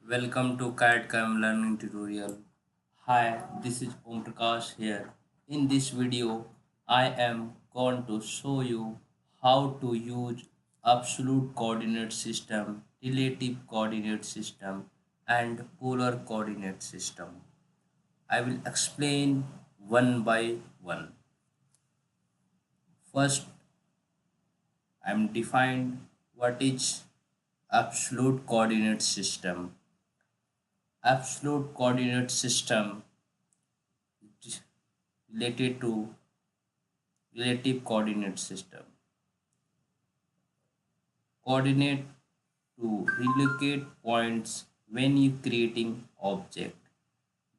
Welcome to CAD/CAM learning tutorial. Hi, this is Om Prakash here. In this video, I am going to show you how to use absolute coordinate system, relative coordinate system, and polar coordinate system. I will explain one by one. First, I am defined what is absolute coordinate system. Absolute coordinate system is related to relative coordinate system. Coordinate to relocate points when you creating object.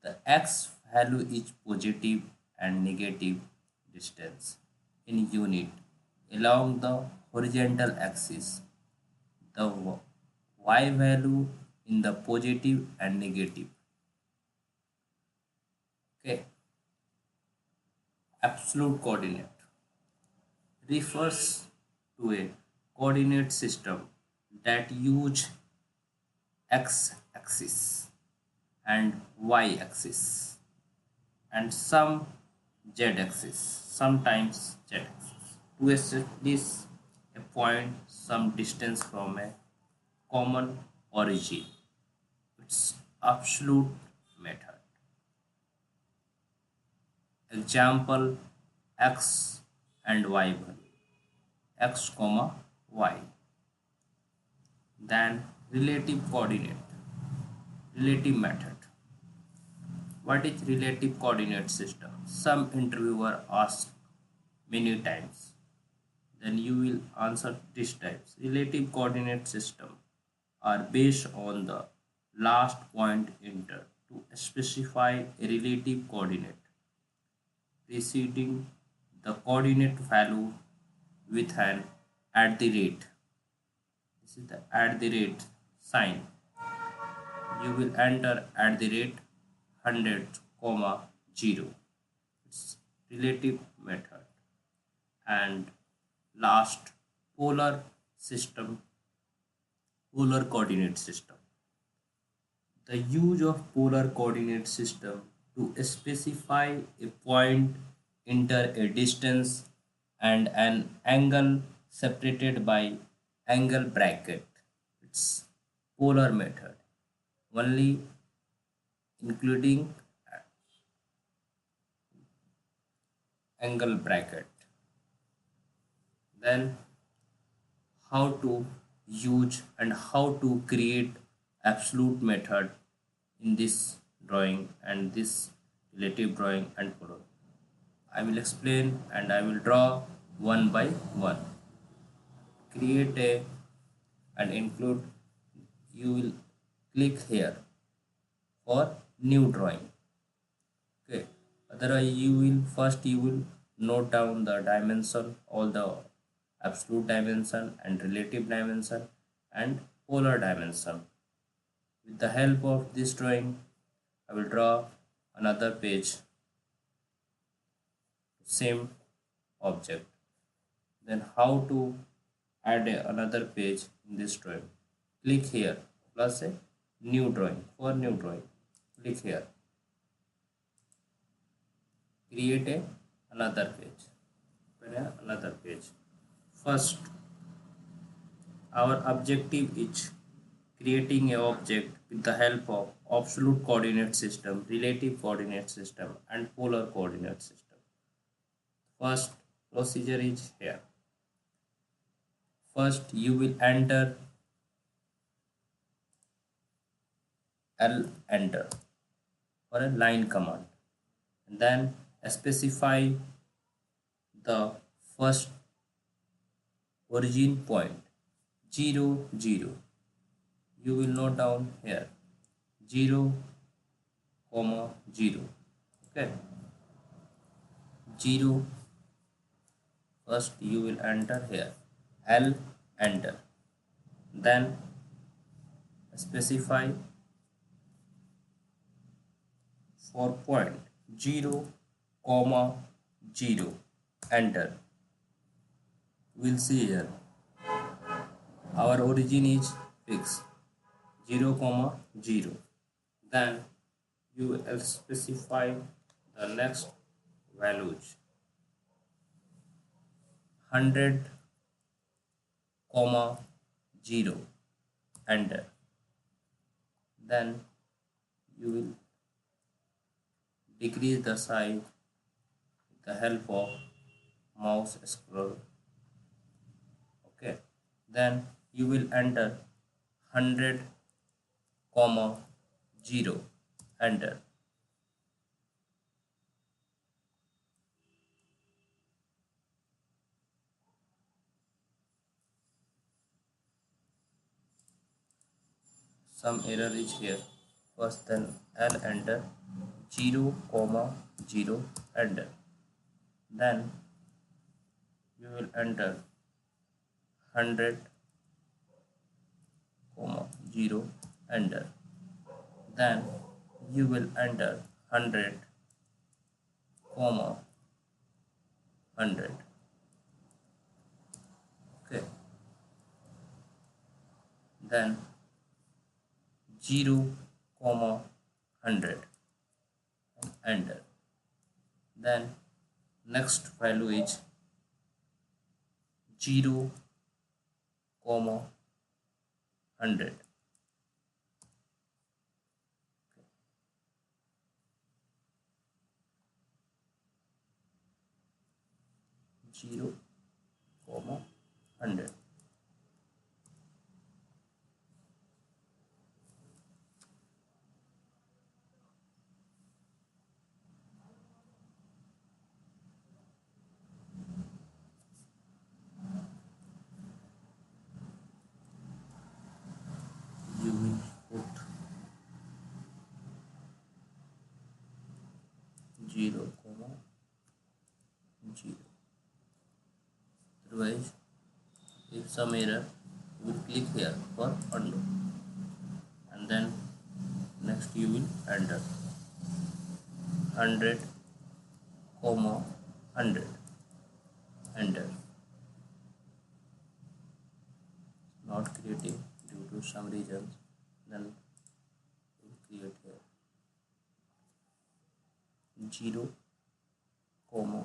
The x value is positive and negative distance in unit along the horizontal axis. The y value in the positive and negative. Okay. Absolute coordinate refers to a coordinate system that use x-axis and y-axis and some z-axis, sometimes z-axis, to establish a point some distance from a common origin. It's absolute method. Example, x and y value, x comma y. Then relative coordinate, relative method. What is relative coordinate system? Some interviewer asked many times. Then you will answer these types. Relative coordinate system are based on the last point entered to specify a relative coordinate preceding the coordinate value with an at the rate. This is the at the rate sign. You will enter at the rate 100 comma 0. It's relative method. And last, polar system, polar coordinate system. The use of polar coordinate system to specify a point, enter a distance and an angle separated by angle bracket. It's polar method only including angle bracket. Then how to use and how to create absolute method in this drawing and this relative drawing and polar. I will explain and I will draw one by one. Create a and include, you will click here for new drawing. Okay, otherwise you will note down the dimension, all the absolute dimension and relative dimension and polar dimension. With the help of this drawing, I will draw another page, same object. Then how to add another page in this drawing? Click here plus a new drawing. For new drawing, click here, create another page. Another page. First, our objective is creating a object with the help of absolute coordinate system, relative coordinate system and polar coordinate system. First procedure is here. First you will enter enter for a line command and then specify the first origin point 0 0. You will note down here 0 comma 0. Okay, 0. First you will enter here enter, then specify for point 0 comma 0, enter. We'll see here our origin is fixed 0 comma 0. Then you will specify the next values 100 comma 0, enter. Then you will decrease the size with the help of mouse scroll. Okay, then you will enter 100 comma 0, enter. Some error is here. First, then L, enter. 0 comma 0, enter. Then you will enter 100 comma 0, enter. Then you will enter 100 comma 100. Okay, then 0 comma 100, and enter. Then next value is 0 comma 100. 0 comma 100. You will put 0 comma 0. Otherwise, if some error, you will click here for undo, and then next you will enter 100 comma 100, enter. Not creating due to some reasons, then we will create here 0 comma,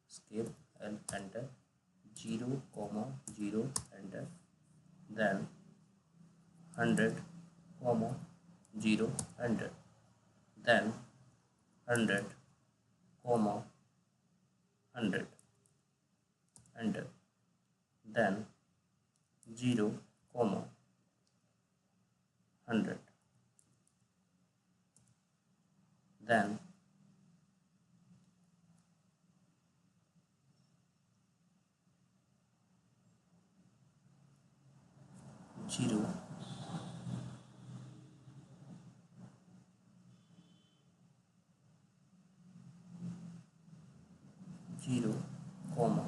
escape and enter. 0 comma 0, enter. Then 100 comma 0, enter. Then 100 comma 100, enter. Then 0 comma 100. Then 0 0 comma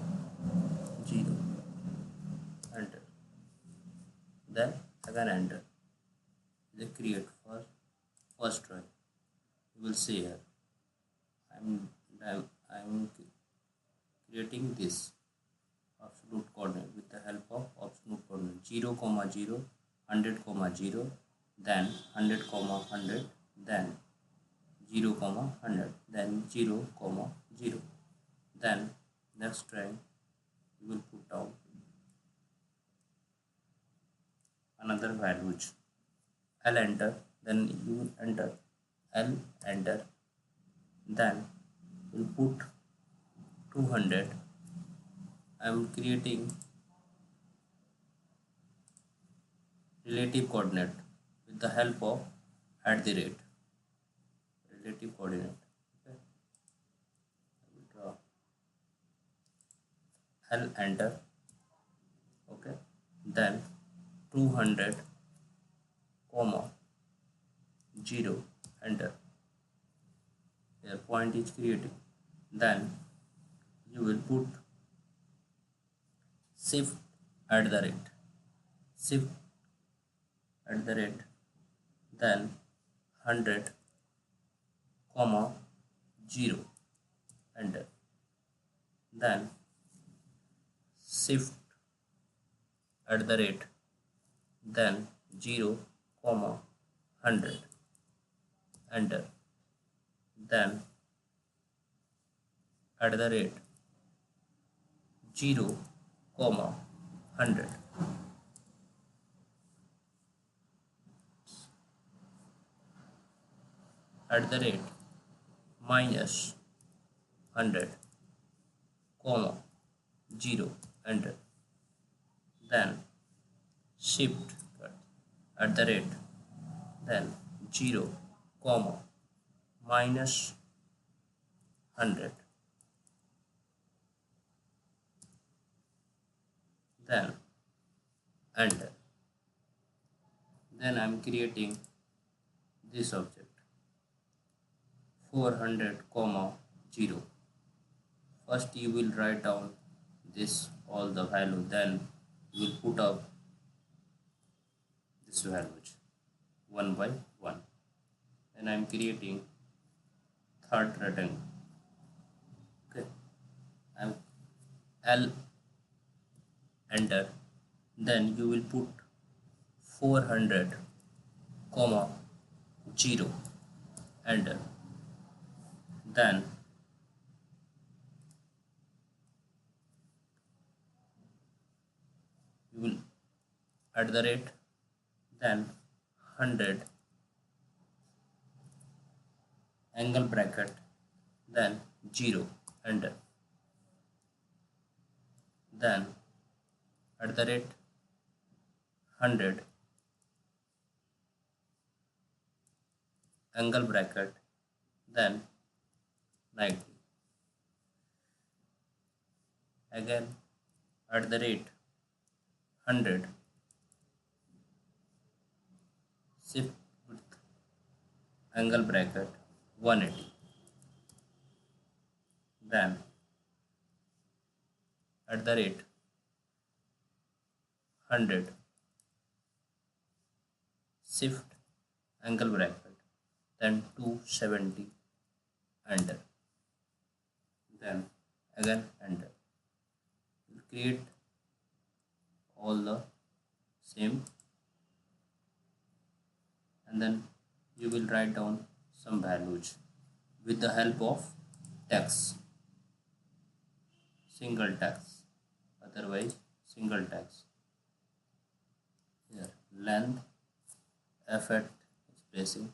0, enter. Then again enter. They create first drawing. You will see here I'm creating this absolute coordinate with the help of absolute coordinate 0 comma 0, 100 comma 0, then 100 comma 100, then 0 comma 100, then 0 comma 0. Then next drawing you will put down another values. L, enter. Then you will enter L, enter. Then you will put 200. I am creating relative coordinate with the help of @ relative coordinate. Okay. I will draw L, enter. Okay. Then 200 comma 0, enter. Here point is creating. Then you will put shift shift @ then 100 comma 0, enter. Then shift at the rate, then 0 comma 100, enter, then at the rate 0 comma 100, at the rate minus 100 comma 0, enter, then shift at the rate, then 0 comma minus 100, then enter. Then I am creating this object 400 comma 0. First you will write down this all the value, then you will put up this values one by one. Then I am creating third rectangle. Okay, I am L, enter, then you will put 400 comma 0, enter, then you will at the rate, then 100 angle bracket, then 0, enter, then at the rate 100 angle bracket, then 90, again at the rate 100 shift with angle bracket 180, then at the rate 100 shift angle bracket, then 270, enter, then again enter. You create all the same, and then you will write down some values with the help of text, single text, otherwise single text. Here length, effect, spacing,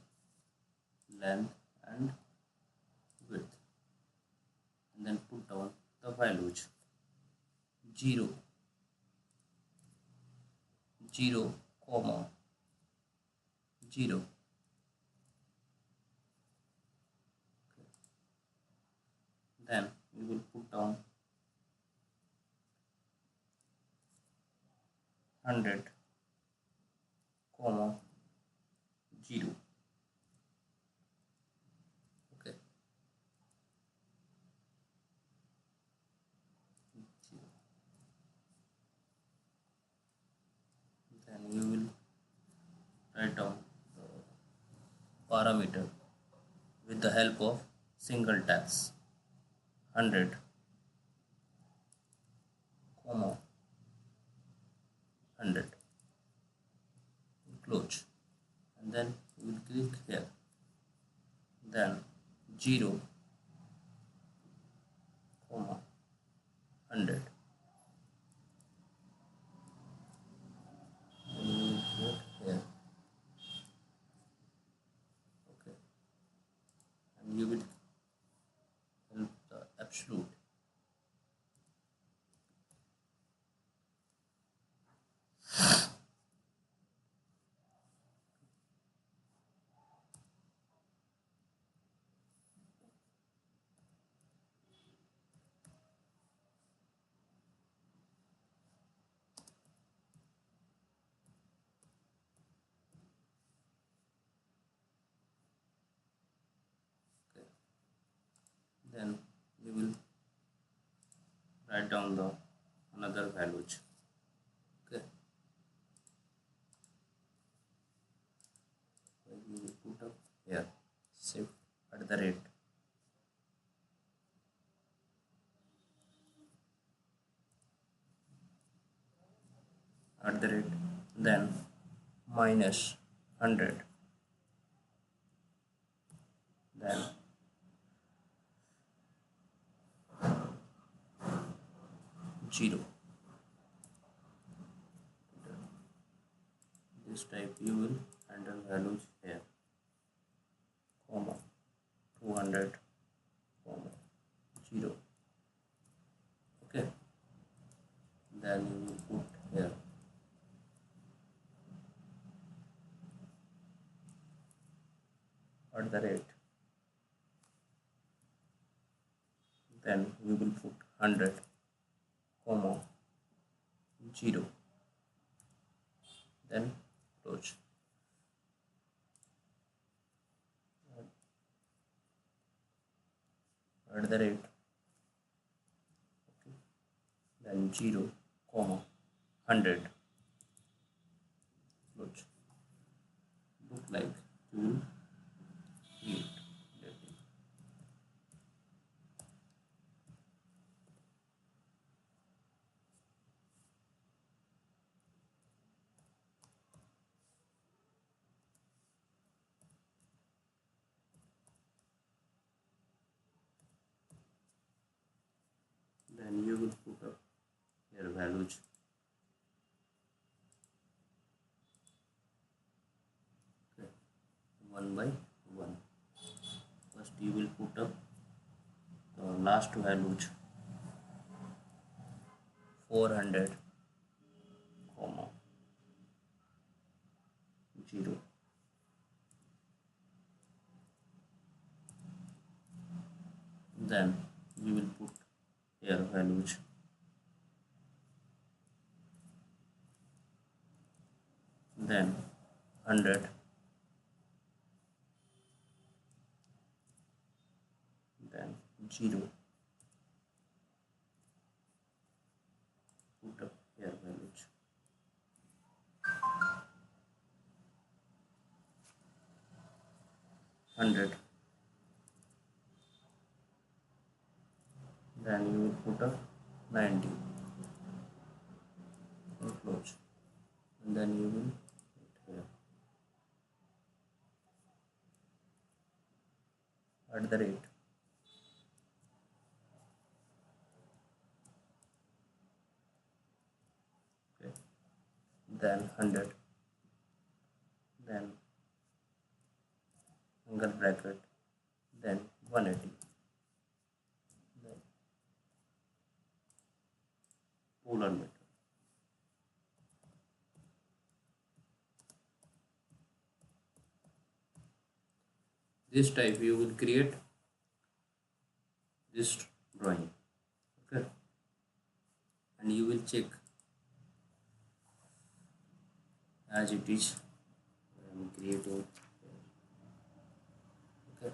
length and width, and then put down the values 0 comma 0, then we will put down 100 comma 0. Okay, 0. Then we will write down the parameter with the help of single text 100 comma 100, close, and then we will click here, then 0 comma 100, and we will put here, okay, and you will help the absolute. Then we will write down the another values. Okay, we will put up here shift at the rate, at the rate, then minus 100, then 0. This type you will enter values here, comma 200, comma 0. Okay, then you will put here at the rate, then we will put 100, comma 0, then close. At the rate, okay, then 0, comma 100, close. Look like you will create. Then you will put up your values, okay, 1 by 1. First you will put up the last values 400, comma 0. Then we will put here values, then 100, then 0, put up here values, 100, then you will put up 90 and close, and then you will put here at the rate, okay, then 100, then angle bracket, then 180, then polar method. This type you will create this drawing, okay, and you will check as it is. I am creating, okay.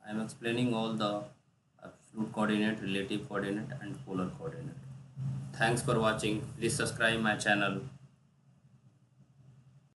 I am explaining all the absolute coordinate, relative coordinate and polar coordinate. Thanks for watching. Please subscribe my channel.